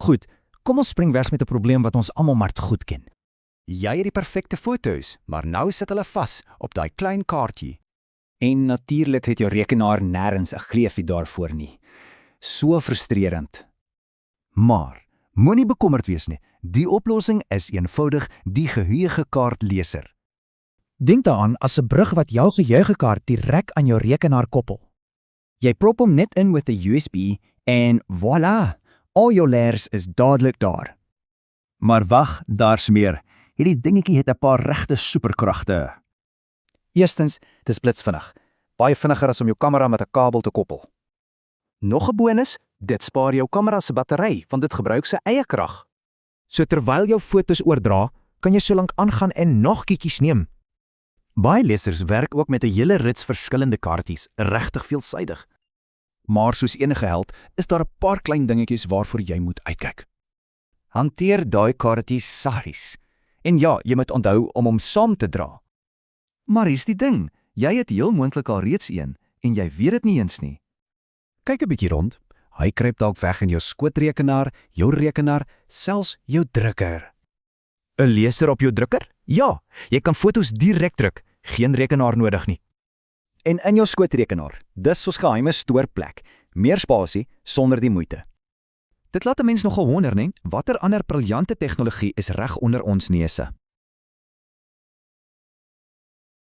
Goed, kom ons spring vers met 'n probleem wat ons almal maar te goed ken. Jy het die perfekte foto's, maar nou sit hulle vas op daai klein kaartjie. En natuurlik het jou rekenaar nêrens 'n gleufie daarvoor nie. So frustrerend. Maar, moenie bekommerd wees nie. Die oplossing is eenvoudig die geheugekaartleser. Dink daaraan as 'n brug wat jou geheugekaart direk aan jou rekenaar koppel. Jy prop hom net in met 'n USB en voilà, al jou leers is dadelik daar. Maar wag, daar's meer. Hierdie dingetjie het 'n paar regte superkragte. Eerstens, dis blitsvinnig. Baie vinniger as om jou kamera met 'n kabel te koppel. Nog 'n bonus, dit spaar jou kamera se battery, want dit gebruik sy eie krag. So terwyl jou fotos oordra, kan jy solank aangaan en nog kietjies neem. Baie lesers werk ook met 'n hele rits verskillende kaartjies, regtig veelsidig. Maar soos enige held, is daar 'n paar klein dingetjies waarvoor jy moet uitkyk. Hanteer daai kaartjies saggies. En ja, jy moet onthou om hom saam te dra. Maar hier's die ding, jy het heel moontlik al reeds een en jy weet dit nie eens nie. Kyk 'n bietjie rond. Hy kruip dalk weg in jou skootrekenaar, jou rekenaar, selfs jou drukker. 'n Leser op jou drukker? Ja, jy kan fotos direk druk, geen rekenaar nodig nie. En in jou skootrekenaar, dis ons geheime stoorplek. Meer spasie sonder die moeite. Dit laat 'n mens nogal wonder, né? Watter ander briljante tegnologie is reg onder ons neuse?